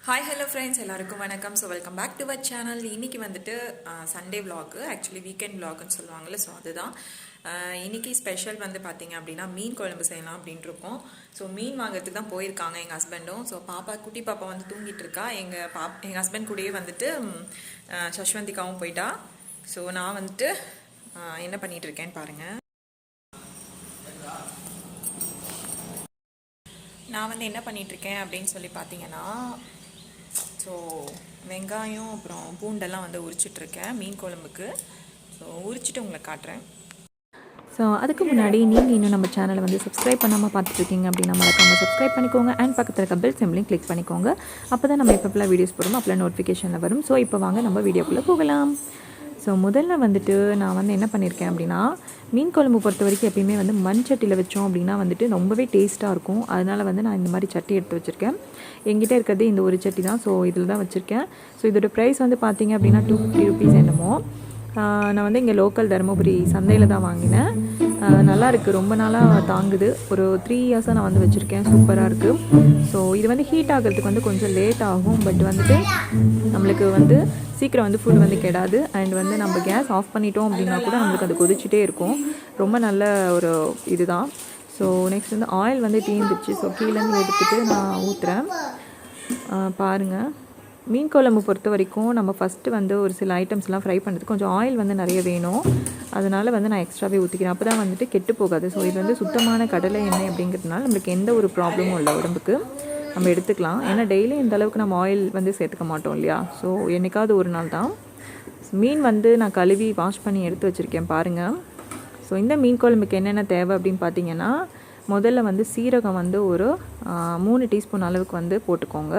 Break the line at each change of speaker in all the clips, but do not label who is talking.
Hi hello friends, எல்லாருக்கும் வணக்கம். So welcome back to our channel. இன்றைக்கி வந்துட்டு சண்டே விலாகு, ஆக்சுவலி வீக்கெண்ட் விலாகுன்னு சொல்லுவாங்கள்ல. ஸோ அதுதான் இன்றைக்கி ஸ்பெஷல் வந்து பார்த்திங்க அப்படின்னா மீன் குழம்பு செய்யலாம் அப்படின்ட்டு இருக்கோம். ஸோ மீன் வாங்குறதுக்கு தான் போயிருக்காங்க எங்கள் ஹஸ்பண்டும். ஸோ குட்டி பாப்பா வந்து தூங்கிட்டு இருக்கா. எங்கள் ஹஸ்பண்ட் கூடயே வந்துட்டு சஷ்வந்திகாவும் போயிட்டா. ஸோ நான் வந்துட்டு என்ன பண்ணிகிட்டு இருக்கேன்னு பாருங்கள். நான் வந்து என்ன பண்ணிகிட்ருக்கேன் அப்படின்னு சொல்லி பார்த்தீங்கன்னா, ஸோ வெங்காயம் அப்புறம் பூண்டெல்லாம் வந்து உரிச்சிட்ருக்கேன் மீன் குழம்புக்கு. ஸோ உரிச்சிட்டு உங்களை காட்டுறேன்.
ஸோ அதுக்கு முன்னாடி நீங்கள் இன்னும் நம்ம சேனலை வந்து சப்ஸ்கிரைப் பண்ணாமல் பார்த்துட்ருக்கீங்க அப்படின்னா மறக்காமல் சப்ஸ்கிரைப் பண்ணிக்கோங்க. அண்ட் பக்கத்தில் இருக்க பெல் சிம்லையும் கிளிக் பண்ணிக்கோங்க. அப்போ தான் நம்ம எப்போலாம் வீடியோஸ் போடுறோம் அப்போலாம் நோட்டிஃபிகேஷனில் வரும். ஸோ இப்போ வாங்க நம்ம வீடியோக்குள்ளே போகலாம். ஸோ முதல்ல வந்துட்டு நான் வந்து என்ன பண்ணியிருக்கேன் அப்படின்னா, மீன் குழம்பு பொறுத்த வரைக்கும் எப்பயுமே வந்து மண் சட்டியில் வச்சோம் அப்படின்னா வந்துட்டு ரொம்பவே டேஸ்ட்டாக இருக்கும். அதனால் வந்து நான் இந்த மாதிரி சட்டி எடுத்து வச்சுருக்கேன். என்கிட்ட இருக்கிறது இந்த ஒரு சட்டி தான். ஸோ இதில் தான் வச்சுருக்கேன். ஸோ இதோட ப்ரைஸ் வந்து பார்த்திங்க அப்படின்னா 250 rupees என்னமோ. நான் வந்து இங்கே லோக்கல் தருமபுரி சந்தையில் தான் வாங்கினேன். நல்லா இருக்குது, ரொம்ப நாளாக தாங்குது. ஒரு 3 yearsஸாக நான் வந்து வச்சுருக்கேன். சூப்பராக இருக்குது. ஸோ இது வந்து ஹீட் ஆகிறதுக்கு வந்து கொஞ்சம் லேட் ஆகும். பட் வந்துட்டு நம்மளுக்கு வந்து சீக்கிரம் வந்து ஃபுட் வந்து கெடாது. அண்ட் வந்து நம்ம கேஸ் ஆஃப் பண்ணிட்டோம் அப்படின்னா கூட நம்மளுக்கு அது கொதிச்சுட்டே இருக்கும். ரொம்ப நல்ல ஒரு இதுதான். ஸோ நெக்ஸ்ட் வந்து ஆயில் வந்து தீர்ந்துச்சு. ஸோ கீழேருந்து எடுத்துகிட்டு நான் ஊற்றுறேன். பாருங்கள், மீன் குழம்பு பொறுத்த வரைக்கும் நம்ம ஃபஸ்ட்டு வந்து ஒரு சில ஐட்டம்ஸ்லாம் ஃப்ரை பண்ணுறதுக்கு கொஞ்சம் ஆயில் வந்து நிறைய வேணும். அதனால் வந்து நான் எக்ஸ்ட்ராவே ஊற்றிக்கிறேன். அப்போ தான் வந்துட்டு கெட்டு போகாது. ஸோ இது வந்து சுத்தமான கடலை எண்ணெய் அப்படிங்கிறதுனால நம்மளுக்கு எந்த ஒரு ப்ராப்ளமும் இல்லை உடம்புக்கு. நம்ம எடுத்துக்கலாம். ஏன்னா டெய்லி இந்த அளவுக்கு நம்ம ஆயில் வந்து சேர்த்துக்க மாட்டோம் இல்லையா. ஸோ என்றைக்காவது ஒரு நாள் தான். மீன் வந்து நான் கழுவி வாஷ் பண்ணி எடுத்து வச்சுருக்கேன் பாருங்கள். ஸோ இந்த மீன் குழம்புக்கு என்னென்ன தேவை அப்படின்னு பார்த்தீங்கன்னா, முதல்ல வந்து சீரகம் வந்து ஒரு 3 டீஸ்பூன் அளவுக்கு வந்து போட்டுக்கோங்க.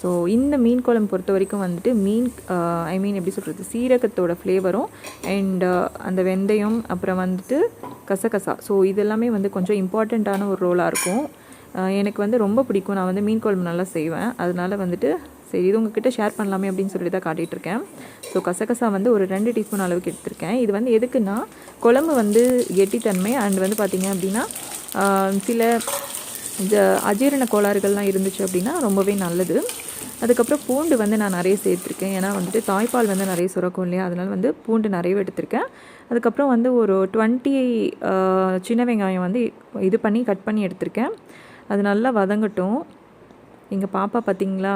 ஸோ இந்த மீன் குழம்பு பொறுத்த வரைக்கும் வந்துட்டு எப்படி சொல்கிறது, சீரகத்தோட ஃப்ளேவரும் அண்ட் அந்த வெந்தயம் அப்புறம் வந்துட்டு கசகசா, ஸோ இதெல்லாமே வந்து கொஞ்சம் இம்பார்ட்டண்ட்டான ஒரு ரோலாக இருக்கும். எனக்கு வந்து ரொம்ப பிடிக்கும். நான் வந்து மீன் குழம்பு நல்லா செய்வேன். அதனால் வந்துட்டு சரி இது உங்ககிட்ட ஷேர் பண்ணலாமே அப்படின்னு சொல்லிட்டு தான் காட்டிகிட்ருக்கேன். ஸோ கசகசா வந்து ஒரு 2 டீஸ்பூன் அளவுக்கு எடுத்திருக்கேன். இது வந்து எதுக்குன்னா, குழம்பு வந்து கெட்டித்தன்மை அண்ட் வந்து பார்த்திங்க அப்படின்னா சில இந்த அஜீரண கோளாறுகள்லாம் இருந்துச்சு அப்படின்னா ரொம்பவே நல்லது. அதுக்கப்புறம் பூண்டு வந்து நான் நிறைய சேர்த்துருக்கேன். ஏன்னா வந்துட்டு தாய்ப்பால் வந்து நிறைய சுரக்கும் இல்லையா, அதனால் வந்து பூண்டு நிறையவே எடுத்திருக்கேன். அதுக்கப்புறம் வந்து ஒரு 20 சின்ன வெங்காயம் வந்து இது பண்ணி கட் பண்ணி எடுத்திருக்கேன். அது நல்லா வதங்கட்டும். எங்கள் பாப்பா பார்த்திங்களா.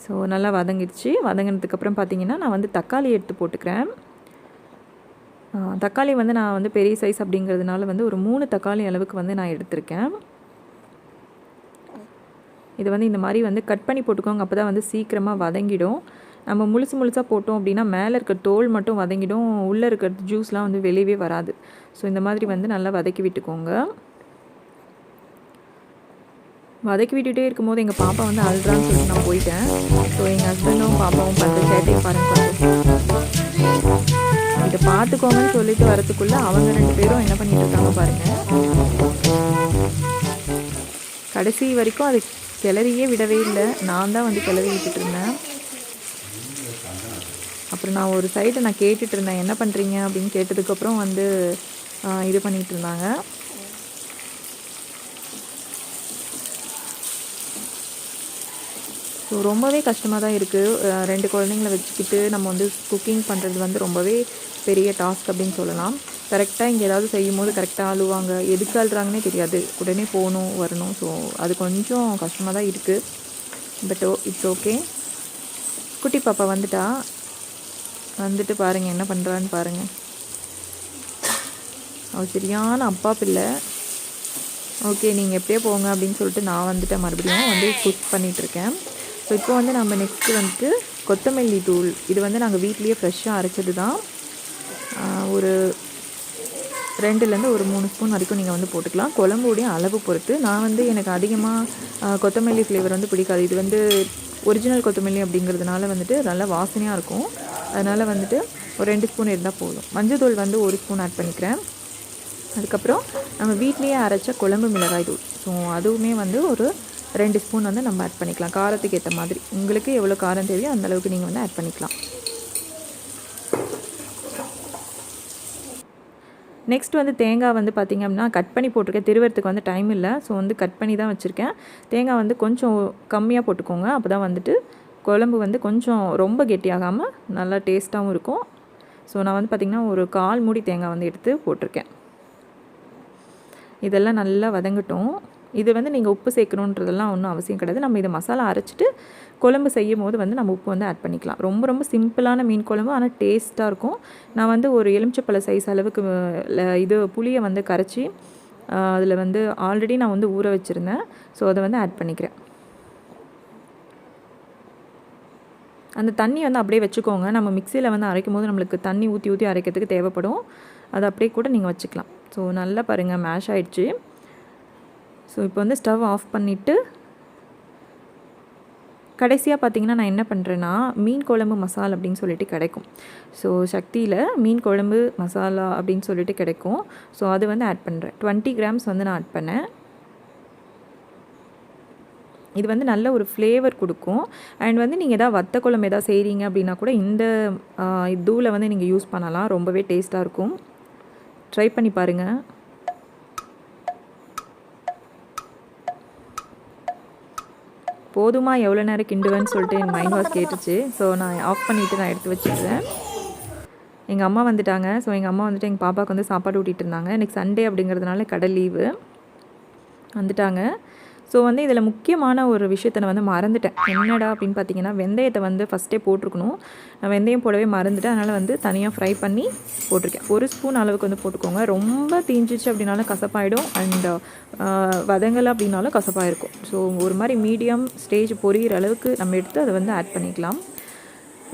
ஸோ நல்லா வதங்கிடுச்சு. வதங்கினதுக்கப்புறம் பார்த்திங்கன்னா நான் வந்து தக்காளி எடுத்து போட்டுக்கிறேன். தக்காளி வந்து நான் வந்து பெரிய சைஸ் அப்படிங்கிறதுனால வந்து ஒரு 3 தக்காளி அளவுக்கு வந்து நான் எடுத்திருக்கேன். இது வந்து இந்த மாதிரி வந்து கட் பண்ணி போட்டுக்கோங்க. அப்போ தான் வந்து சீக்கிரமாக வதங்கிடும். நம்ம முழுசாக போட்டோம் அப்படின்னா மேலே இருக்க தோல் மட்டும் வதங்கிடும், உள்ளே இருக்கிற ஜூஸ்லாம் வந்து வெளியவே வராது. ஸோ இந்த மாதிரி வந்து நல்லா வதக்கி விட்டுக்கோங்க. வதக்கி விட்டுகிட்டே இருக்கும்போது எங்கள் பாப்பா வந்து அழுறான்னு சொல்லிட்டு நான் போயிட்டேன். ஸோ எங்கள் ஹஸ்பண்டும் பாப்பாவும் பண்ணுற சேட்டையை பாருங்கள். இதை பார்த்துக்கோங்கன்னு சொல்லிட்டு வரத்துக்குள்ளே அவங்க 2 பேரும் என்ன பண்ணிட்டு இருக்காங்க பாருங்கள். கடைசி வரைக்கும் அது கிளறியே விடவே இல்லை. நான் தான் வந்து கிளறி விட்டுட்டு இருந்தேன். அப்புறம் நான் ஒரு சைடை நான் கேட்டுட்டு இருந்தேன், என்ன பண்ணுறீங்க அப்படின்னு கேட்டதுக்கப்புறம் வந்து இது பண்ணிகிட்டு இருந்தாங்க. ஸோ ரொம்பவே கஷ்டமாக தான் இருக்குது. 2 குழந்தைங்கள வச்சுக்கிட்டு நம்ம வந்து குக்கிங் பண்ணுறது வந்து ரொம்பவே பெரிய டாஸ்க் அப்படின்னு சொல்லலாம். கரெக்டாக இங்கே ஏதாவது செய்யும் போது கரெக்டாக அழுவாங்க. எதுக்கு அழுறாங்கன்னே தெரியாது. உடனே போகணும் வரணும். ஸோ அது கொஞ்சம் கஷ்டமாக தான் இருக்குது. But it's okay. குட்டி பாப்பா வந்துட்டு பாருங்கள் என்ன பண்ணுறான்னு பாருங்கள். அவள் சரியான அப்பா பிள்ளை. ஓகே நீங்கள் எப்படியே போங்க அப்படின்னு சொல்லிட்டு நான் வந்துட்டு மறுபடியும் வந்து குக் பண்ணிகிட்ருக்கேன். ஸோ இப்போ வந்து நம்ம நெக்ஸ்ட்டு வந்துட்டு கொத்தமல்லி தூள், இது வந்து நாங்கள் வீட்லேயே ஃப்ரெஷ்ஷாக அரைச்சது தான். ஒரு 2லேருந்து ஒரு 3 ஸ்பூன் வரைக்கும் நீங்கள் வந்து போட்டுக்கலாம், குழம்புடைய அளவு பொறுத்து. நான் வந்து எனக்கு அதிகமாக கொத்தமல்லி ஃப்ளேவர் வந்து பிடிக்காது. இது வந்து ஒரிஜினல் கொத்தமல்லி அப்படிங்கிறதுனால வந்துட்டு நல்லா வாசனையாக இருக்கும். அதனால் வந்துட்டு ஒரு 2 ஸ்பூன் இருந்தால் போதும். மஞ்சள் தூள் வந்து 1 ஸ்பூன் ஆட் பண்ணிக்கிறேன். அதுக்கப்புறம் நம்ம வீட்லேயே அரைச்ச குழம்பு மிளகாய் தூள், ஸோ அதுவுமே வந்து ஒரு 2 ஸ்பூன் வந்து நம்ம ஆட் பண்ணிக்கலாம். காரத்துக்கு ஏற்ற மாதிரி உங்களுக்கு எவ்வளோ காரம் தேவையோ அந்தளவுக்கு நீங்கள் வந்து ஆட் பண்ணிக்கலாம். நெக்ஸ்ட் வந்து தேங்காய் வந்து பார்த்திங்க அப்படின்னா கட் பண்ணி போட்டிருக்கேன். திருவறதுக்கு வந்து டைம் இல்லை, ஸோ வந்து கட் பண்ணி தான் வச்சுருக்கேன். தேங்காய் வந்து கொஞ்சம் கம்மியாக போட்டுக்கோங்க, அப்போ தான் வந்துட்டு குழம்பு வந்து கொஞ்சம் ரொம்ப கெட்டியாகாமல் நல்லா டேஸ்ட்டாகவும் இருக்கும். ஸோ நான் வந்து பார்த்திங்கன்னா ஒரு 1/4 மூடி தேங்காய் வந்து எடுத்து போட்டிருக்கேன். இதெல்லாம் நல்லா வதங்கட்டும். இது வந்து நீங்கள் உப்பு சேர்க்கணுன்றதெல்லாம் ஒன்றும் அவசியம் கிடையாது. நம்ம இதை மசாலா அரைச்சிட்டு குழம்பு செய்யும் போது வந்து நம்ம உப்பு வந்து ஆட் பண்ணிக்கலாம். ரொம்ப ரொம்ப சிம்பிளான மீன் குழம்பு, ஆனால் டேஸ்ட்டாக இருக்கும். நான் வந்து ஒரு எலுமிச்சப்பழ சைஸ் அளவுக்கு இது புளியை வந்து கரைச்சி அதில் வந்து ஆல்ரெடி நான் வந்து ஊற வச்சுருந்தேன். ஸோ அதை வந்து ஆட் பண்ணிக்கிறேன். அந்த தண்ணி வந்து அப்படியே வச்சுக்கோங்க. நம்ம மிக்சியில் வந்து அரைக்கும் போது நம்மளுக்கு தண்ணி ஊற்றி ஊற்றி அரைக்கிறதுக்கு தேவைப்படும். அதை அப்படியே கூட நீங்கள் வச்சுக்கலாம். ஸோ நல்லா பாருங்கள், மேஷ் ஆகிடுச்சு. ஸோ இப்போ வந்து ஸ்டவ் ஆஃப் பண்ணிவிட்டு கடைசியாக பார்த்திங்கன்னா நான் என்ன பண்ணுறேன்னா, மீன் குழம்பு மசாலா அப்படின்னு சொல்லிட்டு கிடைக்கும். ஸோ சக்தியில் மீன் குழம்பு மசாலா அப்படின்னு சொல்லிட்டு கிடைக்கும். ஸோ அது வந்து ஆட் பண்ணுறேன். 20 கிராம்ஸ் வந்து நான் ஆட் பண்ணேன். இது வந்து நல்ல ஒரு ஃப்ளேவர் கொடுக்கும். அண்ட் வந்து நீங்கள் எதாவது வத்த குழம்பு எதாவது செய்கிறீங்க அப்படின்னா கூட இந்த தூளை வந்து நீங்கள் யூஸ் பண்ணலாம். ரொம்பவே டேஸ்ட்டாக இருக்கும். ட்ரை பண்ணி பாருங்கள். போதுமா, எவ்வளோ நேரம் கிண்டுவேன்னு சொல்லிட்டு என் மைண்ட் வாஷ் கேட்டுச்சு. ஸோ நான் ஆஃப் பண்ணிவிட்டு நான் எடுத்து வச்சுக்கிறேன். எங்கள் அம்மா வந்துட்டாங்க. ஸோ எங்கள் அம்மா வந்துட்டு எங்கள் பாப்பாவுக்கு வந்து சாப்பாடு ஊட்டிகிட்டு இருந்தாங்க. இன்றைக்கி சண்டே அப்படிங்கிறதுனால கடை லீவு வந்துட்டாங்க. ஸோ வந்து இதில் முக்கியமான ஒரு விஷயத்தை நான் வந்து மறந்துட்டேன். என்னடா அப்படின்னு பார்த்தீங்கன்னா, வெந்தயத்தை வந்து ஃபஸ்ட்டே போட்டிருக்கணும். நான் வெந்தயம் போடவே மறந்துட்டேன். அதனால் வந்து தனியாக ஃப்ரை பண்ணி போட்டிருக்கேன். 1 ஸ்பூன் அளவுக்கு வந்து போட்டுக்கோங்க. ரொம்ப தீஞ்சிச்சு அப்படின்னாலும் கசப்பாயிடும். அண்ட் வதங்கலை அப்படின்னாலும் கசப்பாயிருக்கும். ஸோ ஒரு மாதிரி மீடியம் ஸ்டேஜ் பொரியிற அளவுக்கு நம்ம எடுத்து அதை வந்து ஆட் பண்ணிக்கலாம்.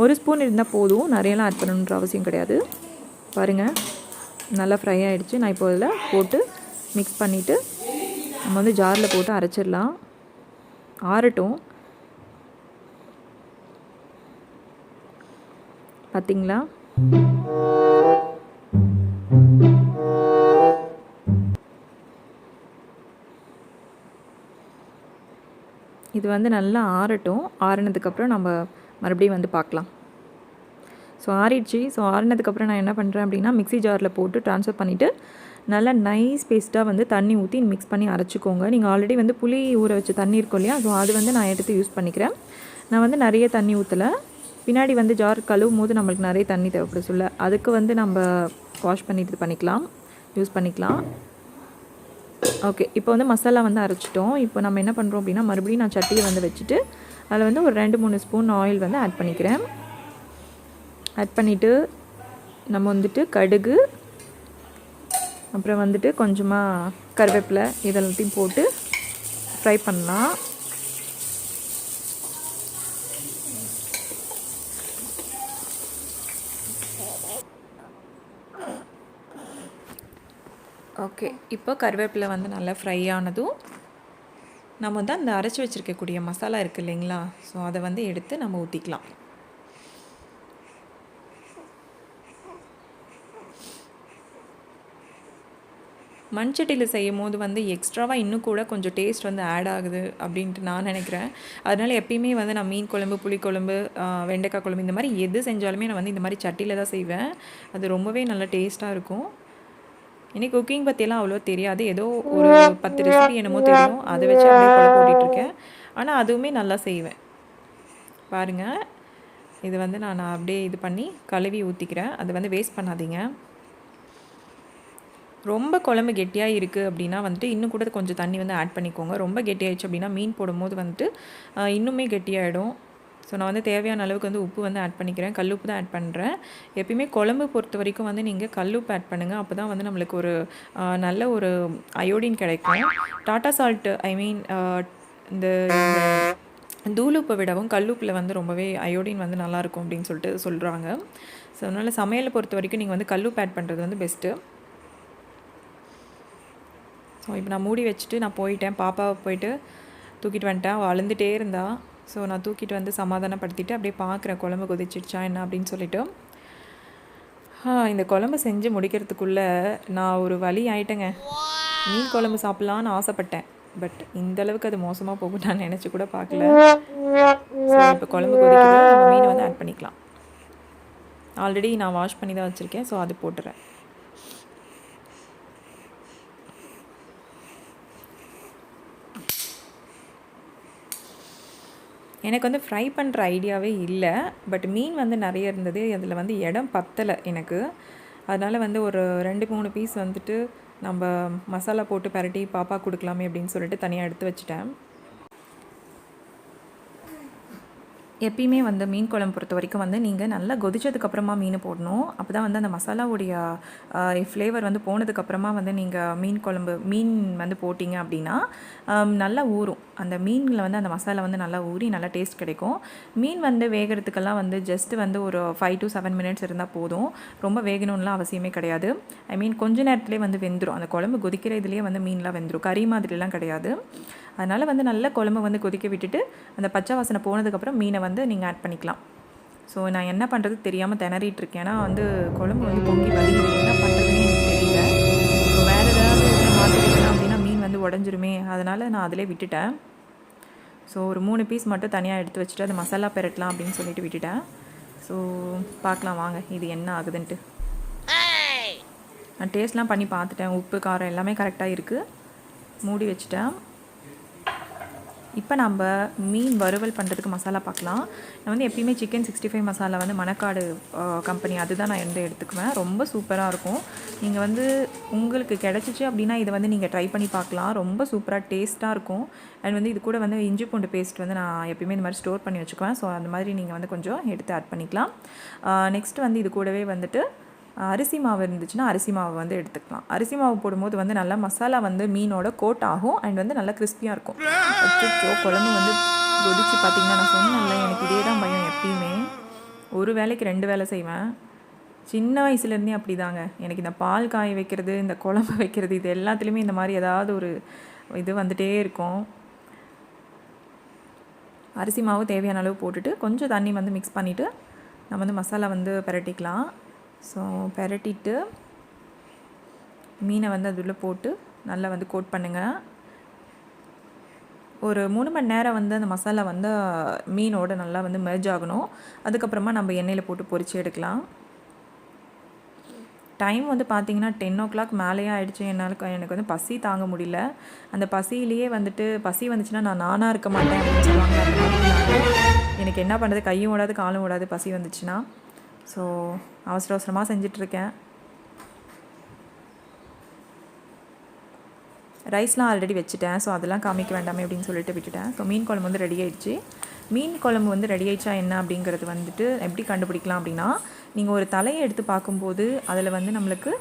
1 ஸ்பூன் இருந்தால் போதும், நிறையலாம் ஆட் பண்ணணுன்ற அவசியம் கிடையாது. பாருங்கள், நல்லா ஃப்ரை ஆகிடுச்சு. நான் இப்போ இதில் போட்டு மிக்ஸ் பண்ணிவிட்டு நம்ம வந்து ஜாரில் போட்டு அரைச்சிடலாம். ஆறட்டும். பார்த்தீங்களா, இது வந்து நல்லா ஆறட்டும். ஆறினதுக்கப்புறம் நம்ம மறுபடியும் வந்து பார்க்கலாம். ஸோ ஆறிடுச்சு. ஸோ ஆறினதுக்கப்புறம் நான் என்ன பண்ணுறேன் அப்படின்னா, மிக்ஸி ஜாரில் போட்டு ட்ரான்ஸ்ஃபர் பண்ணிவிட்டு நல்லா நைஸ் பேஸ்ட்டாக வந்து தண்ணி ஊற்றி மிக்ஸ் பண்ணி அரைச்சிக்கோங்க. நீங்கள் ஆல்ரெடி வந்து புளி ஊற வச்ச தண்ணி இருக்கும் இல்லையா, ஸோ அது வந்து நான் எடுத்து யூஸ் பண்ணிக்கிறேன். நான் வந்து நிறைய தண்ணி ஊற்றலை. பின்னாடி வந்து ஜார் கழுவும் போது நம்மளுக்கு நிறைய தண்ணி தேவைப்பட சொல்ல, அதுக்கு வந்து நம்ம வாஷ் பண்ணிட்டு பண்ணிக்கலாம், யூஸ் பண்ணிக்கலாம். ஓகே, இப்போ வந்து மசாலா வந்து அரைச்சிட்டோம். இப்போ நம்ம என்ன பண்ணுறோம் அப்படின்னா, மறுபடியும் நான் சட்டியை வந்து வச்சுட்டு அதில் வந்து ஒரு 2-3 ஸ்பூன் ஆயில் வந்து ஆட் பண்ணிக்கிறேன். ஆட் பண்ணிவிட்டு நம்ம வந்துட்டு கடுகு, அப்புறம் வந்துட்டு கொஞ்சமாக கருவேப்பிலை இதெல்லாத்தையும் போட்டு ஃப்ரை பண்ணலாம். ஓகே, இப்போ கருவேப்பிலை வந்து நல்லா ஃப்ரை ஆனதும் நம்ம வந்து அந்த அரைச்சி வச்சுருக்கக்கூடிய மசாலா இருக்குது இல்லைங்களா, ஸோ அதை வந்து எடுத்து நம்ம ஊற்றிக்கலாம். மண்சட்டியில் செய்யும் போது வந்து எக்ஸ்ட்ராவாக இன்னும் கூட கொஞ்சம் டேஸ்ட் வந்து ஆட் ஆகுது அப்படின்ட்டு நான் நினைக்கிறேன். அதனால் எப்பயுமே வந்து நான் மீன் குழம்பு, புளிக்குழம்பு, வெண்டைக்காய் குழம்பு இந்த மாதிரி எது செஞ்சாலுமே நான் வந்து இந்த மாதிரி சட்டியில் தான் செய்வேன். அது ரொம்பவே நல்லா டேஸ்ட்டாக இருக்கும். எனக்கு குக்கிங் பற்றியெல்லாம் அவ்வளோ தெரியாது. ஏதோ ஒரு 10 ரெசிபி என்னமோ தெரியும், அதை வச்சு அப்படியே குழம்பு போட்டிகிட்ருக்கேன். ஆனால் அதுவுமே நல்லா செய்வேன். பாருங்கள், இது வந்து நான் அப்படியே இது பண்ணி கழுவி ஊற்றிக்கிறேன். அதை வந்து வேஸ்ட் பண்ணாதீங்க. ரொம்ப குழம்பு கெட்டியாக இருக்குது அப்படின்னா வந்துட்டு இன்னும் கூட கொஞ்சம் தண்ணி வந்து ஆட் பண்ணிக்கோங்க. ரொம்ப கெட்டியாகிடுச்சு அப்படின்னா மீன் போடும்போது வந்துட்டு இன்னுமே கெட்டியாகிடும். ஸோ நான் வந்து தேவையான அளவுக்கு வந்து உப்பு வந்து ஆட் பண்ணிக்கிறேன். கல்லுப்பு தான் ஆட் பண்ணுறேன். எப்பயுமே குழம்பு பொறுத்த வரைக்கும் வந்து நீங்கள் கல்லுப்பு ஆட் பண்ணுங்கள். அப்போ தான் வந்து நம்மளுக்கு ஒரு நல்ல ஒரு அயோடின் கிடைக்கும். டாட்டா சால்ட்டு இந்த தூளுப்பை விடவும் கல்லுப்பில் வந்து ரொம்பவே அயோடின் வந்து நல்லாயிருக்கும் அப்படின்னு சொல்லிட்டு சொல்கிறாங்க. ஸோ அதனால் சமையலை பொறுத்த வரைக்கும் நீங்கள் வந்து கல்லுப்பு ஆட் பண்ணுறது வந்து பெஸ்ட்டு. ஸோ இப்போ நான் மூடி வச்சுட்டு நான் போயிட்டேன். பாப்பாவை போயிட்டு தூக்கிட்டு வந்துட்டேன். அவள் அழுந்துகிட்டே இருந்தா. ஸோ நான் தூக்கிட்டு வந்து சமாதானப்படுத்திட்டு அப்படியே பார்க்குறேன் குழம்பு கொதிச்சிடுச்சா என்ன அப்படின்னு சொல்லிவிட்டு. இந்த குழம்பு செஞ்சு முடிக்கிறதுக்குள்ளே நான் ஒரு வழி ஆயிட்டேங்க. மீன் குழம்பு சாப்பிட்லான்னு ஆசைப்பட்டேன். பட் இந்தளவுக்கு அது மோசமாக போகும் நான் நினச்சி கூட பார்க்கல. ஸோ இப்போ குழம்பு கொதிக்குது, நம்ம மீனை வந்து ஆட் பண்ணிக்கலாம். ஆல்ரெடி நான் வாஷ் பண்ணி தான் வச்சுருக்கேன். ஸோ அது போட்டுறேன்.
எனக்கு வந்து ஃப்ரை பண்ணுற ஐடியாவே இல்லை. பட் மீன் வந்து நிறைய இருந்தது, அதில் வந்து இடம் பத்தலை எனக்கு. அதனால் வந்து ஒரு 2-3 பீஸ் வந்துட்டு நம்ம மசாலா போட்டு பரட்டி பாப்பா கொடுக்கலாமே அப்படின்னு சொல்லிட்டு தனியாக எடுத்து வச்சுட்டேன். எப்பயுமே வந்து மீன் குழம்பு பொறுத்த வரைக்கும் வந்து நீங்கள் நல்லா கொதிச்சதுக்கப்புறமா மீன் போடணும். அப்போ தான் வந்து அந்த மசாலாவுடைய ஃப்ளேவர் வந்து போனதுக்கப்புறமா வந்து நீங்கள் மீன் வந்து போட்டிங்க அப்படின்னா நல்லா ஊறும். அந்த மீனில் வந்து அந்த மசாலா வந்து நல்லா ஊறி நல்லா டேஸ்ட் கிடைக்கும். மீன் வந்து வேகிறதுக்கெல்லாம் வந்து ஜஸ்ட்டு வந்து ஒரு 5 to 7 minutes இருந்தால் போதும். ரொம்ப வேகணும்லாம் அவசியமே கிடையாது. கொஞ்ச நேரத்துலேயே வந்து வெந்துடும். அந்த குழம்பு கொதிக்கிற இதுலேயே வந்து மீன்லாம் வெந்துடும். கறி மாதிரிலாம் கிடையாது. அதனால் வந்து நல்ல குழம்பு வந்து கொதிக்க விட்டுட்டு அந்த பச்சை வாசனை போனதுக்கப்புறம் மீனை வந்து நீங்கள் ஆட் பண்ணிக்கலாம். ஸோ நான் என்ன பண்ணுறது தெரியாமல் திணறிட்டுருக்கேன். ஏன்னா வந்து குழம்பு வந்து பொங்கி வலியுது, என்ன பண்ணுறதுன்னு எனக்கு தெரியல. ஸோ வேறு ஏதாவது இதில் மாற்றிக்கிட்டேன் அப்படின்னா மீன் வந்து உடஞ்சிருமே, அதனால் நான் அதிலே விட்டுட்டேன். ஸோ ஒரு 3 பீஸ் மட்டும் தனியாக எடுத்து வச்சுட்டு அது மசாலா பெரட்டலாம் அப்படின்னு சொல்லிட்டு விட்டுட்டேன். ஸோ பார்க்கலாம் வாங்க இது என்ன ஆகுதுன்ட்டு. நான் டேஸ்ட்லாம் பண்ணி பார்த்துட்டேன், உப்பு காரம் எல்லாமே கரெக்டாக இருக்குது. மூடி வச்சுட்டேன். இப்போ நம்ம மீன் வறுவல் பண்ணுறதுக்கு மசாலா பார்க்கலாம். நான் வந்து எப்பயுமே சிக்கன் 65 மசாலா வந்து மணக்காடு கம்பெனி அதுதான் நான் எடுத்துக்குவேன். ரொம்ப சூப்பராக இருக்கும். நீங்கள் வந்து உங்களுக்கு கிடச்சிச்சு அப்படின்னா இதை வந்து நீங்கள் ட்ரை பண்ணி பார்க்கலாம். ரொம்ப சூப்பராக டேஸ்ட்டாக இருக்கும். அண்ட் வந்து இது கூட வந்து இஞ்சி பூண்டு பேஸ்ட் வந்து நான் எப்பயுமே இந்த மாதிரி ஸ்டோர் பண்ணி வச்சுக்குவேன். ஸோ அந்த மாதிரி நீங்கள் வந்து கொஞ்சம் எடுத்து ஆட் பண்ணிக்கலாம். நெக்ஸ்ட் வந்து இது கூடவே வந்துட்டு அரிசி மாவு இருந்துச்சுன்னா அரிசி மாவு வந்து எடுத்துக்கலாம். அரிசி மாவு போடும்போது வந்து நல்லா மசாலா வந்து மீனோட கோட் ஆகும் அண்ட் வந்து நல்லா கிறிஸ்பியாக இருக்கும். அச்சோ குழம்பு வந்து கொதிச்சு பார்த்திங்கன்னா நான் சொன்னேன்ல, எனக்கு இதே தான் பயம். எப்பயுமே ஒரு வேலைக்கு 2 வேலை செய்வேன். சின்ன வயசுலேருந்தே அப்படி தாங்க. எனக்கு இந்த பால் காய வைக்கிறது, இந்த குழம்பு வைக்கிறது, இது எல்லாத்துலேயுமே இந்த மாதிரி ஏதாவது ஒரு இது வந்துகிட்டே இருக்கும். அரிசி மாவு தேவையான அளவு போட்டுட்டு கொஞ்சம் தண்ணி வந்து மிக்ஸ் பண்ணிவிட்டு நம்ம வந்து மசாலா வந்து பிரட்டிக்கலாம். ஸோ பிரட்டிட்டு மீனை வந்து அதுள்ள போட்டு நல்லா வந்து கோட் பண்ணுங்கள். ஒரு 3 மணி நேரம் வந்து அந்த மசாலா வந்து மீனோடு நல்லா வந்து மெர்ஜ் ஆகணும். அதுக்கப்புறமா நம்ம எண்ணெயில் போட்டு பொரித்து எடுக்கலாம். டைம் வந்து பார்த்திங்கன்னா 10 o'clock மேலேயே ஆகிடுச்சு. எனக்கு வந்து பசி தாங்க முடியல. அந்த பசியிலேயே வந்துட்டு பசி வந்துச்சுன்னா நானாக இருக்க மாட்டேன் அப்படின்னு சொல்லுவாங்க. அந்த மாதிரி எனக்கு என்ன பண்ணுறது, கையும் ஓடாது காலும் ஓடாது பசி வந்துச்சுன்னா. ஸோ அவசரமாக செஞ்சிட்ருக்கேன். ரைஸ்லாம் ஆல்ரெடி வச்சுட்டேன். ஸோ அதெல்லாம் காமிக்க வேண்டாமே அப்படின்னு சொல்லிட்டு விட்டுட்டேன். ஸோ மீன் குழம்பு வந்து ரெடி ஆகிடுச்சு. மீன் குழம்பு வந்து ரெடி ஆகிடுச்சா என்ன அப்படிங்கிறது வந்துட்டு எப்படி கண்டுபிடிக்கலாம் அப்படின்னா, நீங்கள் ஒரு தலையை எடுத்து பார்க்கும்போது அதில் வந்து நம்மளுக்கு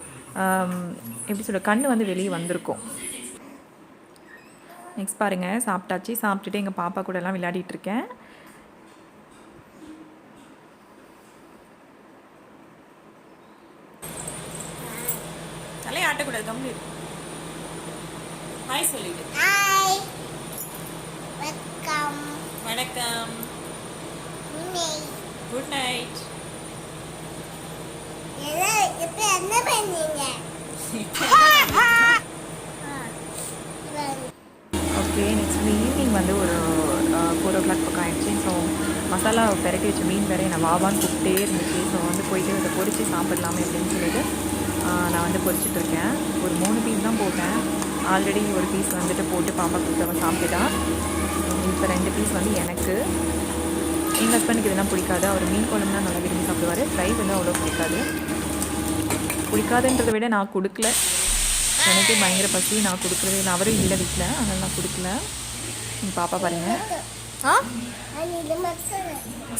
எப்படி சொல்ல கண் வந்து வெளியே வந்திருக்கும். நெக்ஸ்ட் பாருங்கள், சாப்பிட்டாச்சு. சாப்பிட்டுட்டு எங்கள் பாப்பா கூட எல்லாம் விளையாடிட்டுருக்கேன். தலையை ஆட்டக்கூடாது, கம்மி. ஹாய் சொல்லிடு.
ஹாய், வெல்கம்,
வணக்கம், குட் நைட்.
இப்போ என்ன பண்ணீங்க?
ஓகே, நெக்ஸ்ட் வந்து ஈவினிங் வந்து ஒரு 4 o'clock பக்கம் ஆகிடுச்சு. ஸோ மசாலா பெரட்டி வச்ச மீன் வேறு என்னை வாவான்னு கூப்பிட்டே இருந்துச்சு. ஸோ வந்து போயிட்டு அதை பொரித்து சாப்பிடலாமே அப்படின்னு சொல்லிட்டு நான் வந்து பொரிச்சிட்ருக்கேன். ஒரு 3 பீஸ் தான் போட்டேன். ஆல்ரெடி ஒரு பீஸ் வந்துட்டு போட்டு பாப்பா கொடுத்தவன் சாப்பிட்டுட்டா. இப்போ 2 பீஸ் வந்து எனக்கு. எங்கள் ஹஸ்பண்டுக்கு இதெல்லாம் பிடிக்காது. அவர் மீன் குழம்புனா நல்லா விரும்பி சாப்பிடுவார். ஃப்ரை வந்து அவ்வளோ பிடிக்காதுன்றதை விட நான் கொடுக்கல. எனக்கே பயங்கர பசி, நான் கொடுக்குறதே இல்லை. அவரும் இல்லை வீட்டில், அதனால் நான் கொடுக்கல. எங்கள் பாப்பா பாருங்கள்.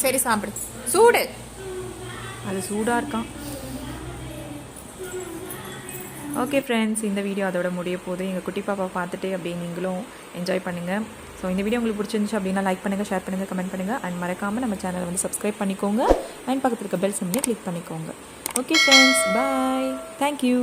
சரி சாப்பிடு, சூடு. அது சூடாக இருக்கான். ஓகே ஃப்ரெண்ட்ஸ், இந்த வீடியோ அதோட முடிய போகுது. எங்கள் குட்டி பாப்பா பார்த்துட்டு அப்படியே நீங்களும் என்ஜாய் பண்ணுங்கள். ஸோ இந்த வீடியோ உங்களுக்கு பிடிச்சிருந்துச்சு அப்படின்னா லைக் பண்ணுங்கள், ஷேர் பண்ணுங்கள், கமெண்ட் பண்ணுங்கள். அண்ட் மறக்காமல் நம்ம சேனலை வந்து சப்ஸ்கிரைப் பண்ணிக்கோங்க. அண்ட் பக்கத்தில் இருக்க பெல் சிம்லேயே கிளிக் பண்ணிக்கோங்க. ஓகே ஃப்ரெண்ட்ஸ், பாய், தேங்க்யூ.